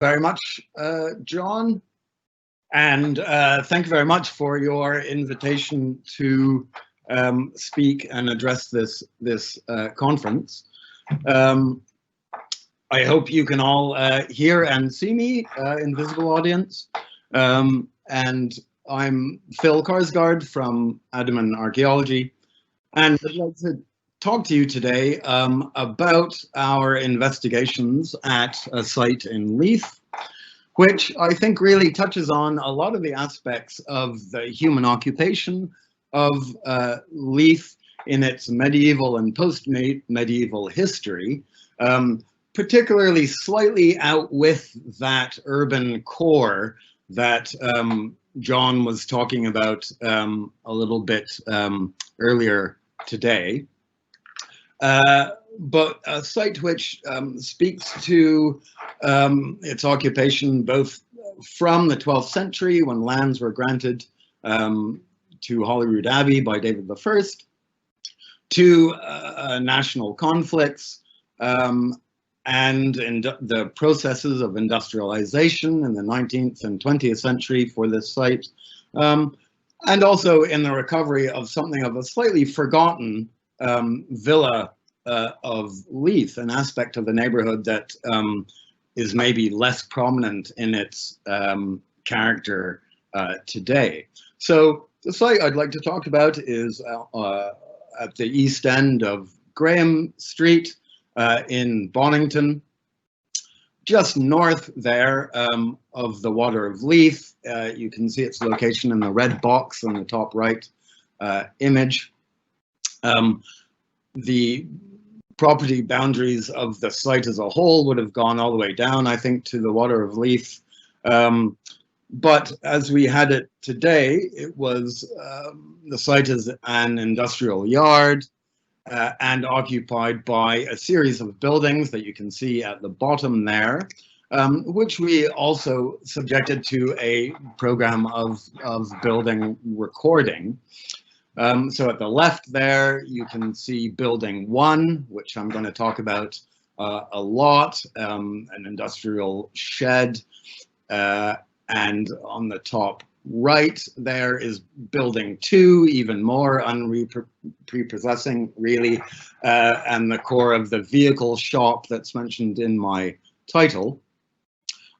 Very much, John, and thank you very much for your invitation to speak and address this conference. I hope you can all hear and see me, invisible audience. And I'm Phil Karsgaard from Addyman Archaeology, and I'd like to talk to you today about our investigations at a site in Leith, which I think really touches on a lot of the aspects of the human occupation of Leith in its medieval and post-medieval history, particularly slightly out with that urban core that John was talking about a little bit earlier today. But a site which speaks to its occupation both from the 12th century, when lands were granted to Holyrood Abbey by David I, to national conflicts and in the processes of industrialization in the 19th and 20th century for this site, and also in the recovery of something of a slightly forgotten villa of Leith, an aspect of the neighborhood that is maybe less prominent in its character today. So the site I'd like to talk about is at the east end of Graham Street in Bonnington, just north there of the Water of Leith. You can see its location in the red box on the top right image. The property boundaries of the site as a whole would have gone all the way down, I think, to the Water of Leith. But as we had it today, it was the site is an industrial yard and occupied by a series of buildings that you can see at the bottom there, which we also subjected to a program of building recording. So at the left there, you can see building 1, which I'm going to talk about a lot, an industrial shed. And on the top right there is building 2, even more unprepossessing, really, and the core of the vehicle shop that's mentioned in my title.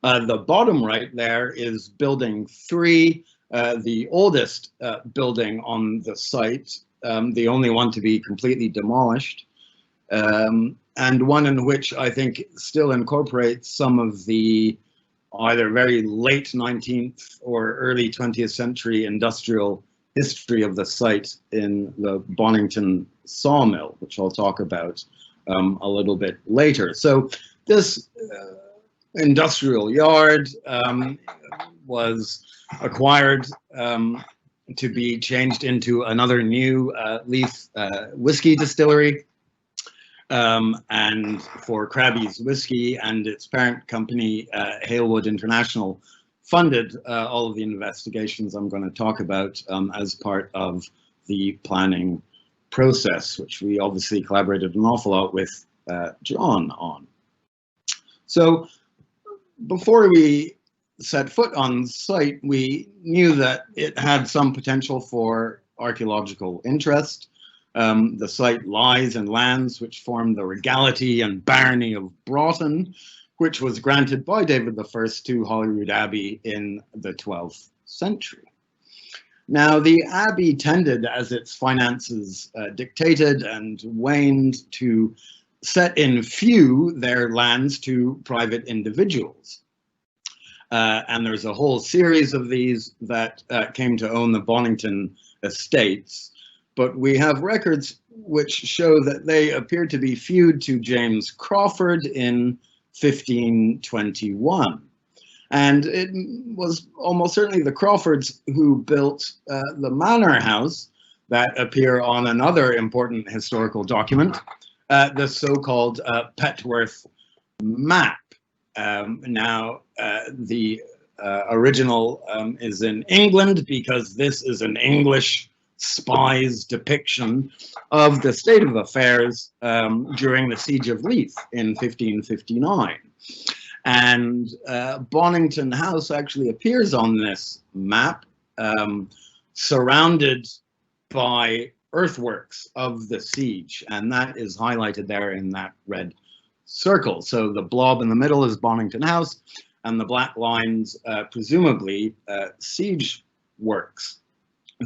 The bottom right there is building 3, the oldest building on the site, the only one to be completely demolished, and one in which I think still incorporates some of the either very late 19th or early 20th century industrial history of the site in the Bonnington Sawmill, which I'll talk about a little bit later. So this industrial yard was acquired to be changed into another new Leith whiskey distillery, and for Krabby's Whiskey and its parent company, Halewood International, funded all of the investigations I'm going to talk about as part of the planning process, which we obviously collaborated an awful lot with John on. So before we set foot on site, we knew that it had some potential for archaeological interest. The site lies in lands which form the regality and barony of Broughton, which was granted by David I to Holyrood Abbey in the 12th century. Now, the abbey tended, as its finances dictated and waned, to set in few their lands to private individuals. And there's a whole series of these that came to own the Bonnington estates. But we have records which show that they appear to be feud to James Crawford in 1521. And it was almost certainly the Crawfords who built the manor house that appear on another important historical document, the so-called Petworth Map. Now, the original is in England because this is an English spy's depiction of the state of affairs during the Siege of Leith in 1559. And Bonnington House actually appears on this map, surrounded by earthworks of the siege, and that is highlighted there in that red circle. So the blob in the middle is Bonnington House, and the black lines presumably siege works.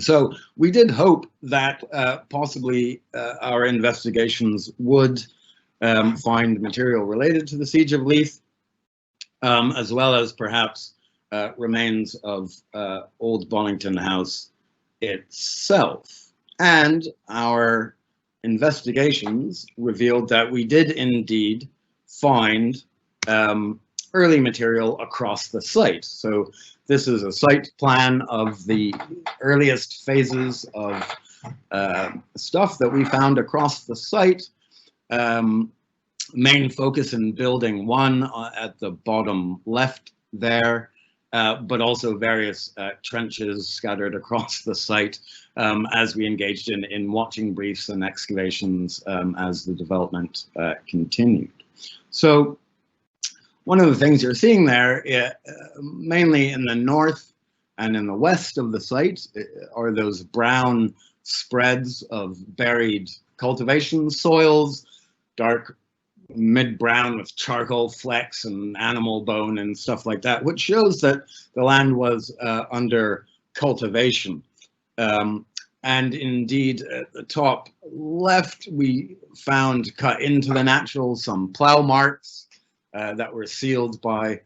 So we did hope that possibly our investigations would find material related to the siege of Leith, as well as perhaps remains of old Bonnington House itself. And our investigations revealed that we did indeed find early material across the site. So this is a site plan of the earliest phases of stuff that we found across the site. Main focus in building 1 at the bottom left there, but also various trenches scattered across the site as we engaged in watching briefs and excavations as the development continued. So one of the things you're seeing there, mainly in the north and in the west of the site, are those brown spreads of buried cultivation soils, dark mid-brown with charcoal flecks and animal bone and stuff like that, which shows that the land was under cultivation. And indeed, at the top left, we found cut into the natural some plow marks that were sealed by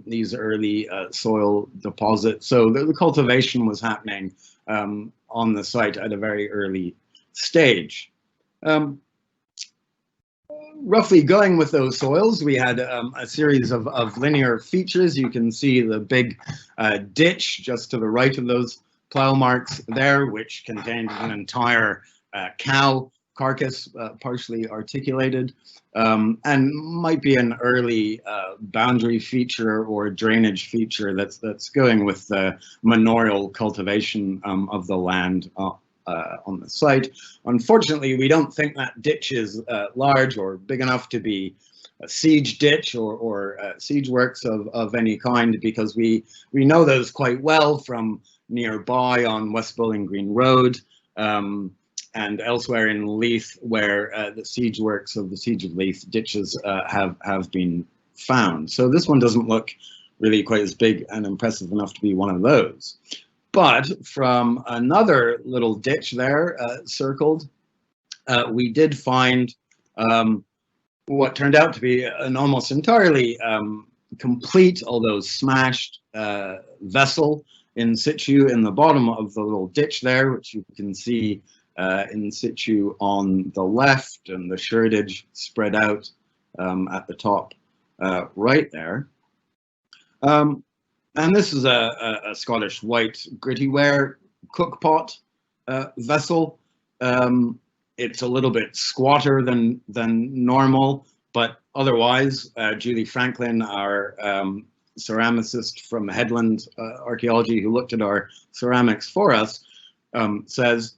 these early soil deposits. So the cultivation was happening on the site at a very early stage. Roughly going with those soils, we had a series of linear features. You can see the big ditch just to the right of those plow marks there, which contained an entire cow carcass, partially articulated, and might be an early boundary feature or drainage feature that's going with the manorial cultivation of the land on the site. Unfortunately, we don't think that ditch is large or big enough to be a siege ditch or siege works of any kind, because we know those quite well from nearby on West Bowling Green Road and elsewhere in Leith, where the siege works of the Siege of Leith ditches have been found. So this one doesn't look really quite as big and impressive enough to be one of those. But from another little ditch there circled, we did find what turned out to be an almost entirely complete, although smashed, vessel in situ in the bottom of the little ditch there, which you can see in situ on the left, and the sherdage spread out at the top right there. And this is a Scottish white gritty ware cookpot vessel. It's a little bit squatter than normal, but otherwise, Julie Franklin, our ceramicist from Headland Archaeology, who looked at our ceramics for us, says,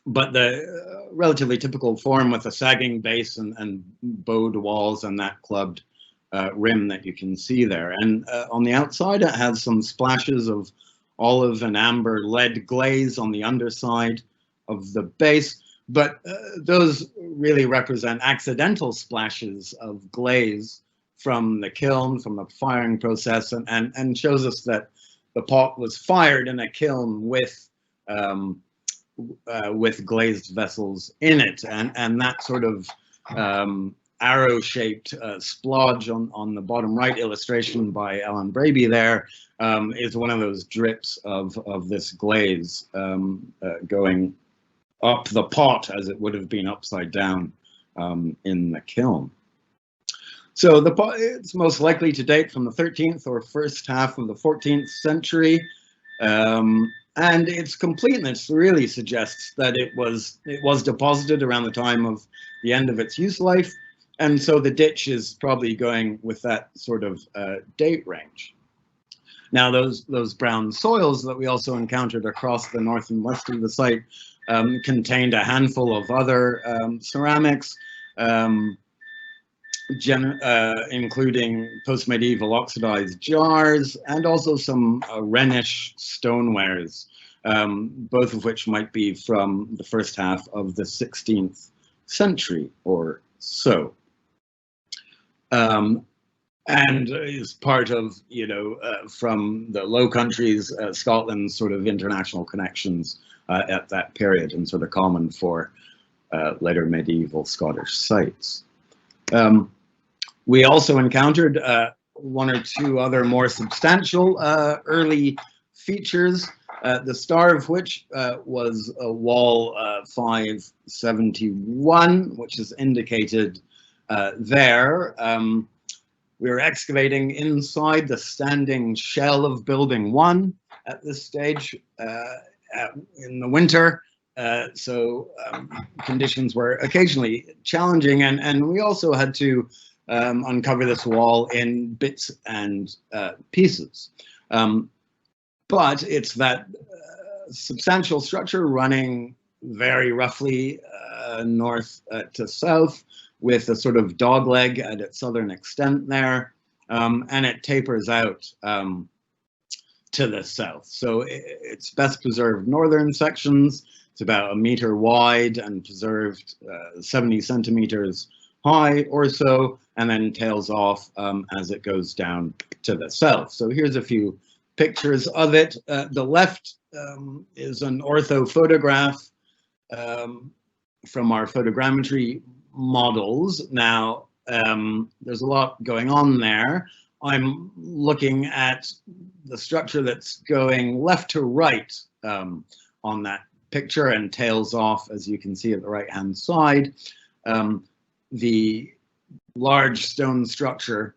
but the relatively typical form with a sagging base and bowed walls and that clubbed rim that you can see there. And on the outside, it has some splashes of olive and amber lead glaze on the underside of the base, but those really represent accidental splashes of glaze from the kiln, from the firing process, and shows us that the pot was fired in a kiln with glazed vessels in it, and that sort of arrow-shaped splodge on the bottom right illustration by Alan Braby there is one of those drips of this glaze going up the pot as it would have been upside down in the kiln. So the pot, it's most likely to date from the 13th or first half of the 14th century. And its completeness really suggests that it was deposited around the time of the end of its use life, and so the ditch is probably going with that sort of date range. Now, those brown soils that we also encountered across the north and west of the site contained a handful of other ceramics, including post-medieval oxidized jars and also some Rhenish stonewares, both of which might be from the first half of the 16th century or so. And is part of, from the Low Countries, Scotland's sort of international connections at that period, and sort of common for later medieval Scottish sites. We also encountered one or two other more substantial early features, the star of which was a wall 571, which is indicated there. We were excavating inside the standing shell of Building 1 at this stage in the winter, so conditions were occasionally challenging, and we also had to uncover this wall in bits and pieces. But it's that substantial structure running very roughly north to south, with a sort of dogleg at its southern extent there, and it tapers out to the south. So it's best preserved northern sections. It's about 1 meter wide and preserved 70 centimeters high or so, and then tails off as it goes down to the south. So here's a few pictures of it. The left is an ortho photograph from our photogrammetry models. Now, there's a lot going on there. I'm looking at the structure that's going left to right on that picture and tails off, as you can see at the right-hand side. The large stone structure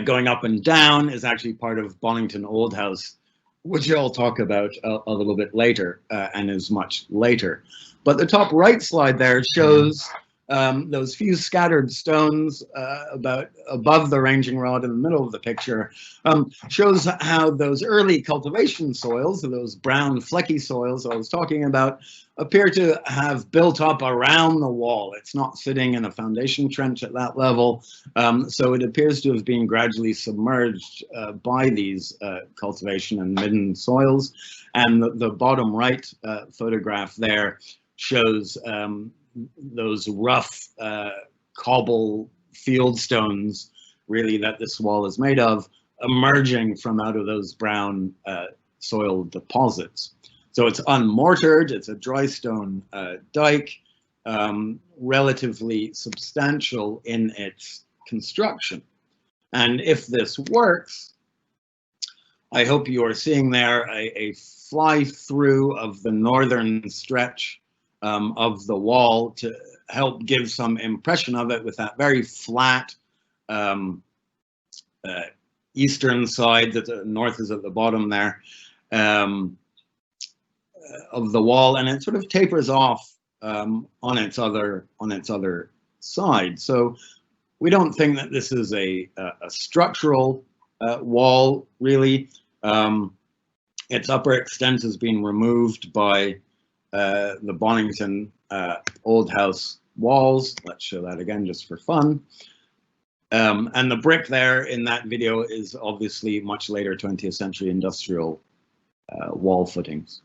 going up and down is actually part of Bonnington Old House, which I'll talk about a little bit later, and is much later. But the top right slide there shows those few scattered stones about above the ranging rod in the middle of the picture, shows how those early cultivation soils, those brown flecky soils I was talking about, appear to have built up around the wall. It's not sitting in a foundation trench at that level, so it appears to have been gradually submerged by these cultivation and midden soils. And the bottom right photograph there shows those rough cobble field stones, really, that this wall is made of, emerging from out of those brown soil deposits. So it's unmortared, it's a dry stone dike, relatively substantial in its construction. And if this works, I hope you are seeing there a fly through of the northern stretch of the wall to help give some impression of it, with that very flat eastern side, that the north is at the bottom there, of the wall, and it sort of tapers off on its other side. So we don't think that this is a structural wall, really. Its upper extent has been removed by the Bonnington Old House walls. Let's show that again just for fun. And the brick there in that video is obviously much later 20th century industrial wall footings.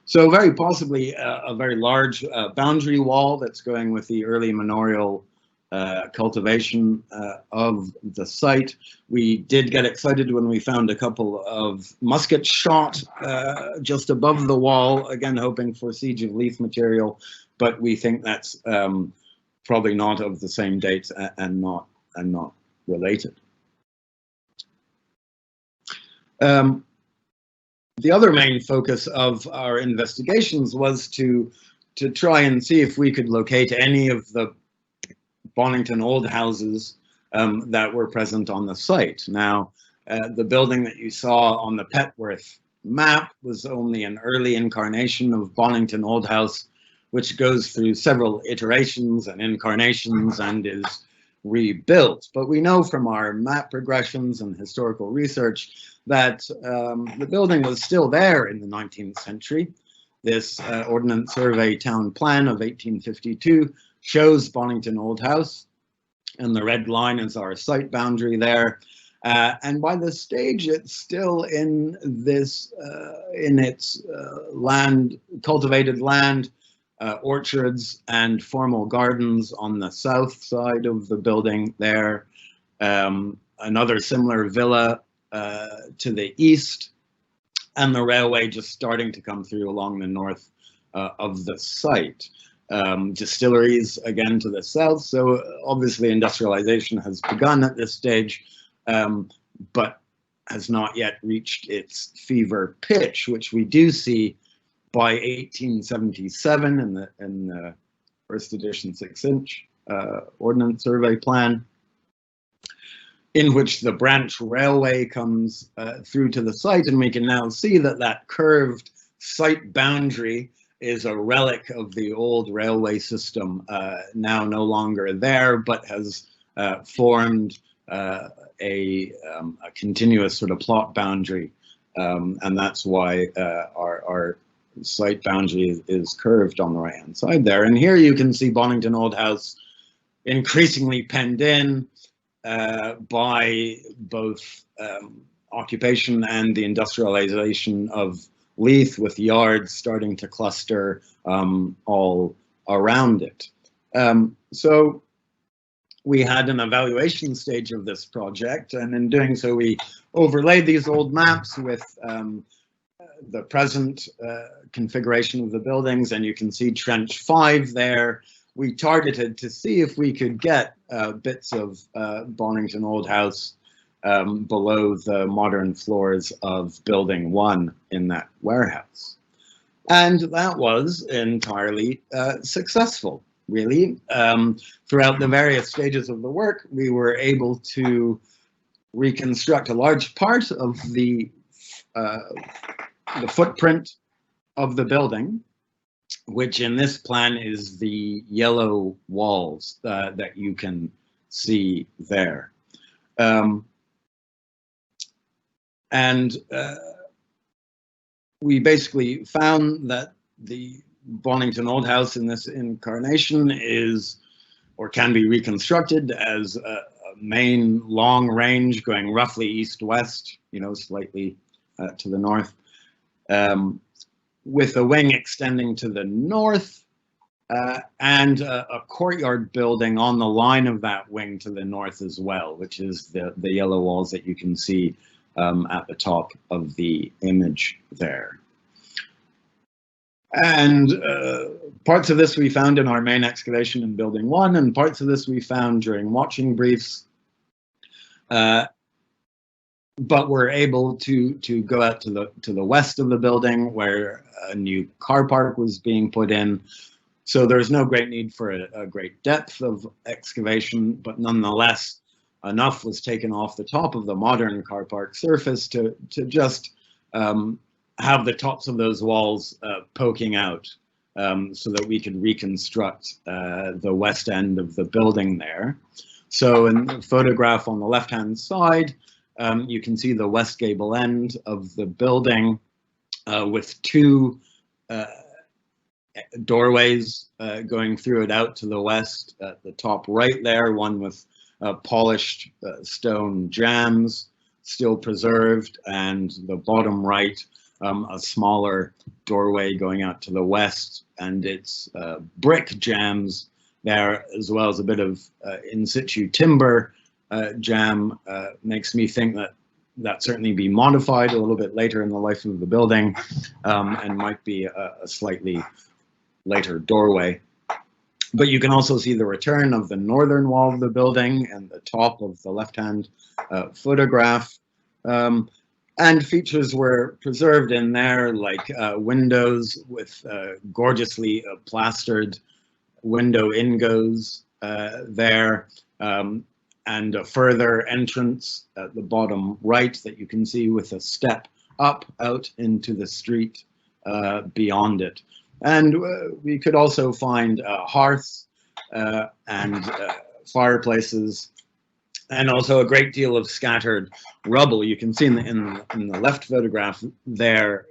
So very possibly a very large boundary wall that's going with the early manorial cultivation of the site. We did get excited when we found a couple of musket shot just above the wall, again hoping for siege of leaf material, but we think that's probably not of the same date and not related. The other main focus of our investigations was to try and see if we could locate any of the Bonnington old houses that were present on the site. Now, the building that you saw on the Petworth map was only an early incarnation of Bonnington Old House, which goes through several iterations and incarnations and is rebuilt. But we know from our map progressions and historical research that the building was still there in the 19th century. This Ordnance Survey Town Plan of 1852 shows Bonnington Old House, and the red line is our site boundary there. And by this stage, it's still in this, in its land, cultivated land, orchards and formal gardens on the south side of the building there. Another similar villa to the east, and the railway just starting to come through along the north of the site. Distilleries again to the south, so obviously industrialization has begun at this stage, but has not yet reached its fever pitch, which we do see by 1877 in the first edition 6-inch Ordnance Survey Plan, in which the branch railway comes through to the site, and we can now see that that curved site boundary is a relic of the old railway system, now no longer there, but has formed a continuous sort of plot boundary, and that's why our site boundary is curved on the right-hand side there. And here you can see Bonnington Old House increasingly penned in by both occupation and the industrialization of Leith, with yards starting to cluster all around it. So we had an evaluation stage of this project, and in doing so we overlaid these old maps with the present configuration of the buildings, and you can see Trench 5 there. We targeted to see if we could get bits of Bonnington Old House below the modern floors of Building 1 in that warehouse. And that was entirely successful, really. Throughout the various stages of the work, we were able to reconstruct a large part of the footprint of the building, which in this plan is the yellow walls that you can see there. And we basically found that the Bonnington Old House in this incarnation is, or can be reconstructed as a main long range going roughly east-west, you know, slightly to the north, with a wing extending to the north and a courtyard building on the line of that wing to the north as well, which is the yellow walls that you can see at the top of the image there. And parts of this we found in our main excavation in Building 1, and parts of this we found during watching briefs. But we're able to go out to the west of the building, where a new car park was being put in. So there's no great need for a great depth of excavation, but nonetheless, enough was taken off the top of the modern car park surface to just have the tops of those walls poking out, so that we could reconstruct the west end of the building there. So in the photograph on the left-hand side, you can see the west gable end of the building with two doorways going through it out to the west. At the top right there, one with polished stone jambs still preserved, and the bottom right, a smaller doorway going out to the west, and it's brick jambs there, as well as a bit of in situ timber jam. Makes me think that certainly be modified a little bit later in the life of the building, and might be a slightly later doorway. But you can also see the return of the northern wall of the building and the top of the left-hand photograph. And features were preserved in there, like windows with gorgeously plastered window ingos there, and a further entrance at the bottom right that you can see with a step up out into the street beyond it. And we could also find hearths and fireplaces, and also a great deal of scattered rubble. You can see in the left photograph there,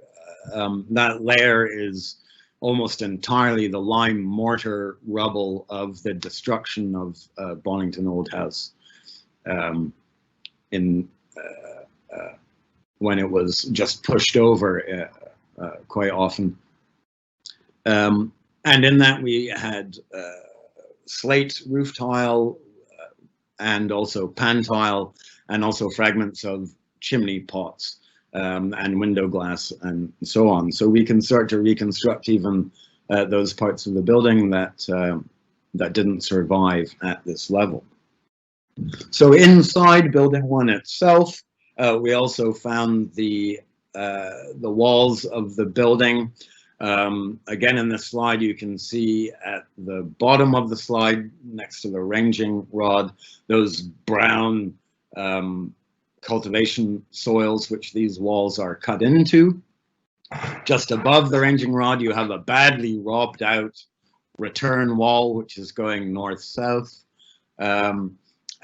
that layer is almost entirely the lime mortar rubble of the destruction of Bonnington Old House in when it was just pushed over quite often. And in that we had slate roof tile and also pan tile, and also fragments of chimney pots and window glass and so on. So we can start to reconstruct even those parts of the building that that didn't survive at this level. So inside building 1 itself, we also found the walls of the building. Again, in this slide, you can see at the bottom of the slide, next to the ranging rod, those brown cultivation soils which these walls are cut into. Just above the ranging rod, you have a badly robbed out return wall, which is going north-south.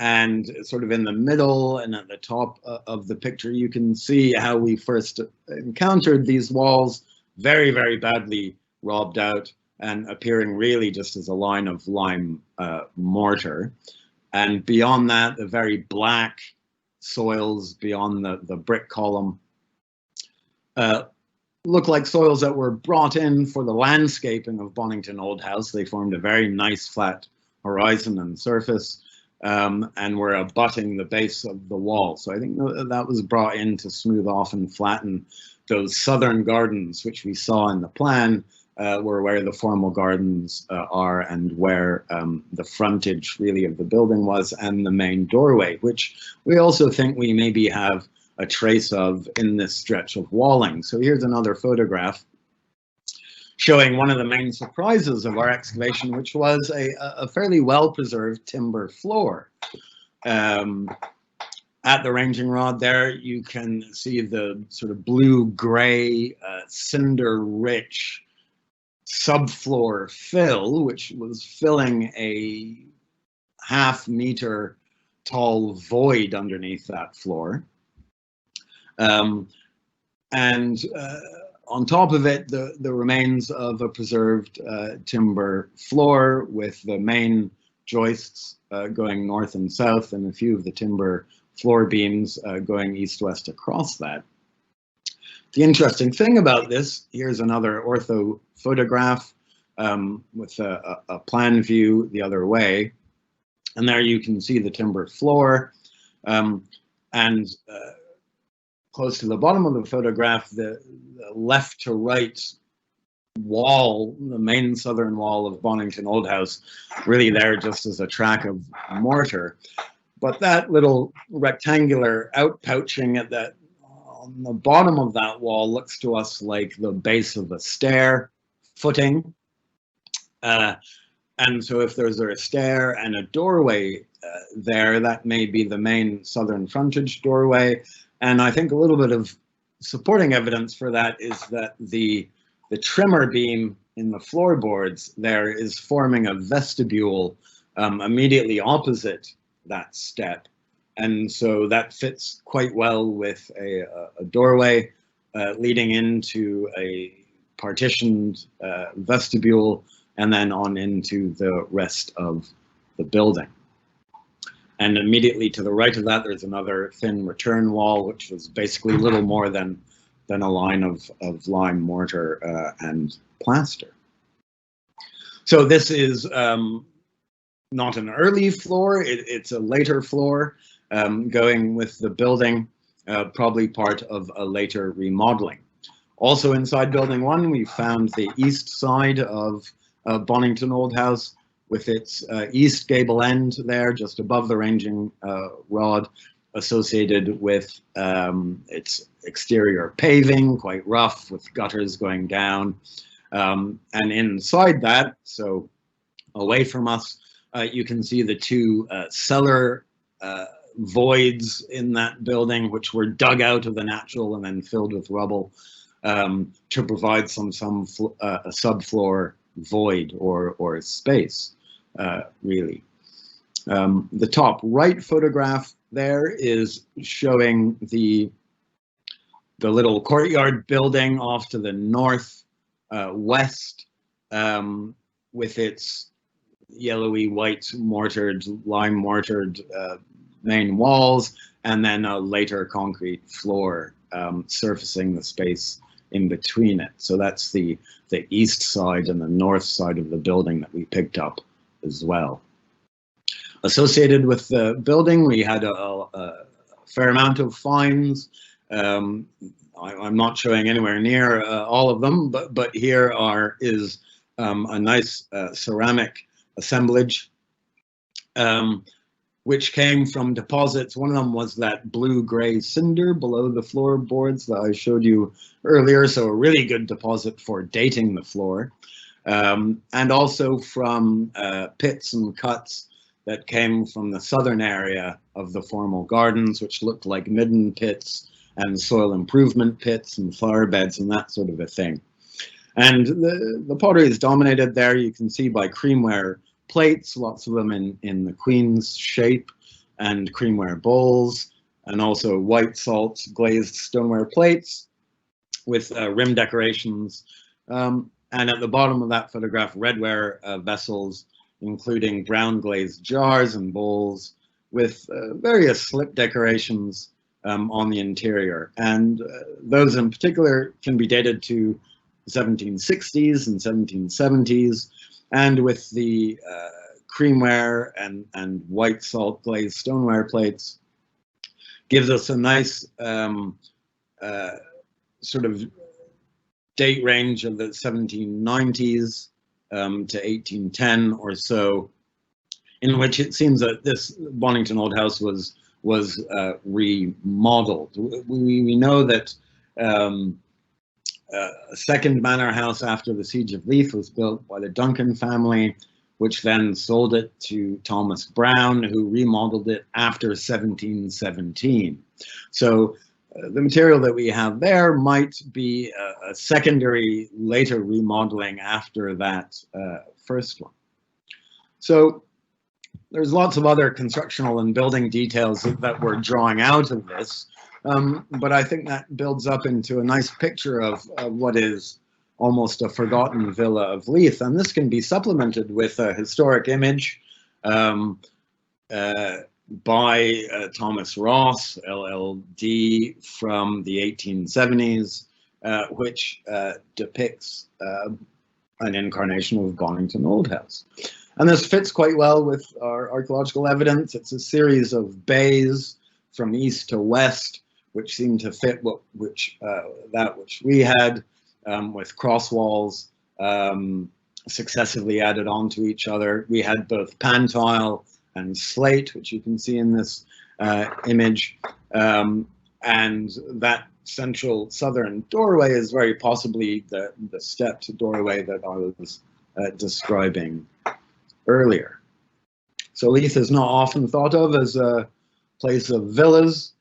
And sort of in the middle and at the top of the picture, you can see how we first encountered these walls, very, very badly robbed out and appearing really just as a line of lime mortar. And beyond that, the very black soils beyond the brick column look like soils that were brought in for the landscaping of Bonnington Old House. They formed a very nice flat horizon and surface, and were abutting the base of the wall. So I think that was brought in to smooth off and flatten those southern gardens, which we saw in the plan, were where the formal gardens are, and where the frontage really of the building was, and the main doorway, which we also think we maybe have a trace of in this stretch of walling. So here's another photograph showing one of the main surprises of our excavation, which was a fairly well-preserved timber floor. At the ranging rod there, you can see the sort of blue-gray, cinder-rich subfloor fill, which was filling a half-meter tall void underneath that floor. On top of it, the remains of a preserved timber floor with the main joists going north and south, and a few of the timber floor beams going east-west across that. The interesting thing about this, here's another ortho photograph with a plan view the other way, and there you can see the timber floor, and close to the bottom of the photograph, the left to right wall, the main southern wall of Bonnington Old House, really there just as a track of mortar. But that little rectangular outpouching at that on the bottom of that wall looks to us like the base of a stair footing. And so if there's a stair and a doorway there, that may be the main southern frontage doorway. And I think a little bit of supporting evidence for that is that the trimmer beam in the floorboards there is forming a vestibule immediately opposite that step. And so that fits quite well with a doorway leading into a partitioned vestibule and then on into the rest of the building. And immediately to the right of that, there's another thin return wall, which was basically little more than a line of lime mortar and plaster. So this is not an early floor, it's a later floor going with the building, probably part of a later remodeling. Also inside building 1, we found the east side of Bonnington Old House, with its east gable end there, just above the ranging rod, associated with its exterior paving, quite rough, with gutters going down. And inside that, so away from us, you can see the two cellar voids in that building, which were dug out of the natural and then filled with rubble to provide some subfloor void or space. Really. The top right photograph there is showing the little courtyard building off to the north west with its yellowy white mortared, lime mortared main walls, and then a later concrete floor surfacing the space in between it. So that's the east side and the north side of the building that we picked up as well. Associated with the building, we had a fair amount of finds. I'm not showing anywhere near all of them, but here is a nice ceramic assemblage, which came from deposits. One of them was that blue-gray cinder below the floorboards that I showed you earlier, so a really good deposit for dating the floor. And also from pits and cuts that came from the southern area of the formal gardens, which looked like midden pits and soil improvement pits and flower beds and that sort of a thing. And the pottery is dominated there, you can see, by creamware plates, lots of them in the Queen's shape, and creamware bowls, and also white salt glazed stoneware plates with rim decorations. And at the bottom of that photograph, redware vessels, including brown glazed jars and bowls with various slip decorations on the interior. And those in particular can be dated to 1760s and 1770s, and with the creamware and white salt glazed stoneware plates gives us a nice sort of date range of the 1790s to 1810 or so, in which it seems that this Bonnington Old House was remodeled. We know that a second manor house after the Siege of Leith was built by the Duncan family, which then sold it to Thomas Brown, who remodeled it after 1717. So the material that we have there might be a secondary later remodeling after that first one. So there's lots of other constructional and building details that we're drawing out of this, but I think that builds up into a nice picture of what is almost a forgotten villa of Leith, and this can be supplemented with a historic image by Thomas Ross, LLD, from the 1870s, which depicts an incarnation of Bonnington Old House. And this fits quite well with our archaeological evidence. It's a series of bays from east to west, which seem to fit that which we had, with cross walls successively added onto each other. We had both pantile and slate, which you can see in this image, and that central southern doorway is very possibly the stepped doorway that I was describing earlier. So Leith is not often thought of as a place of villas,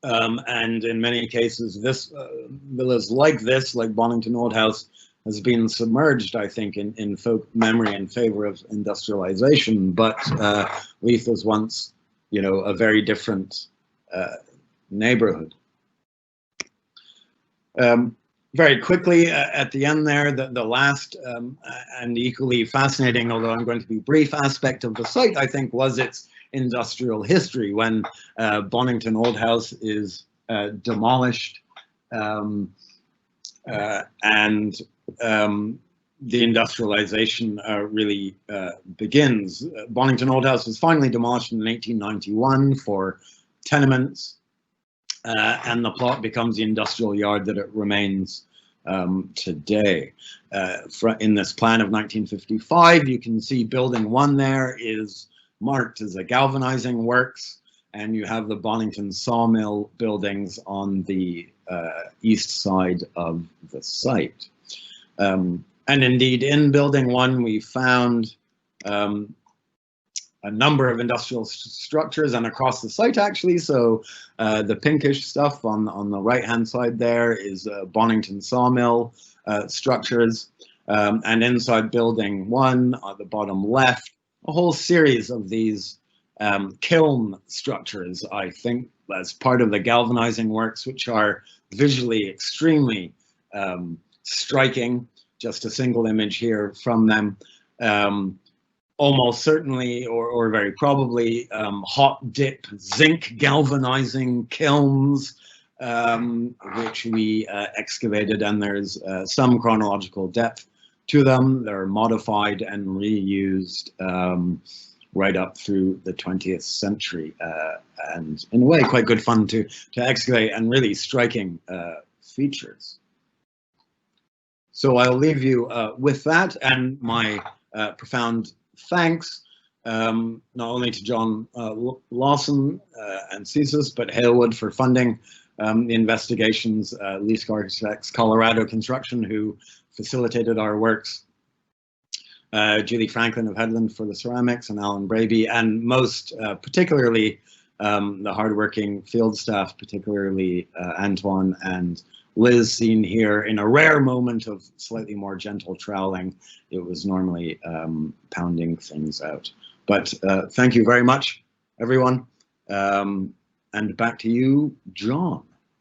and in many cases villas like this, like Bonnington Old House, has been submerged, I think, in folk memory in favor of industrialization. But Leith was once, a very different neighborhood. Very quickly, at the end there, the last and equally fascinating, although I'm going to be brief, aspect of the site, I think, was its industrial history. When Bonnington Old House is demolished and the industrialization really begins. Bonnington Old House was finally demolished in 1891 for tenements, and the plot becomes the industrial yard that it remains today. In this plan of 1955, you can see building 1 there is marked as a galvanizing works, and you have the Bonnington Sawmill buildings on the east side of the site. And indeed, in building 1, we found a number of industrial structures, and across the site actually. So the pinkish stuff on the right-hand side there is Bonnington Sawmill structures, and inside building 1 at the bottom left, a whole series of these kiln structures, I think, as part of the galvanizing works, which are visually extremely striking, just a single image here from them. Almost certainly, or very probably, hot dip zinc galvanizing kilns, which we excavated, and there's some chronological depth to them. They're modified and reused right up through the 20th century, and in a way quite good fun to excavate, and really striking features. So I'll leave you with that, and my profound thanks, not only to John Lawson and CSIS, but Halewood for funding the investigations, Lease Architects Colorado Construction, who facilitated our works, Julie Franklin of Headland for the ceramics, and Alan Braby, and most particularly the hardworking field staff, particularly Antoine and Liz, seen here in a rare moment of slightly more gentle troweling. It was normally pounding things out. But thank you very much, everyone. And back to you, John.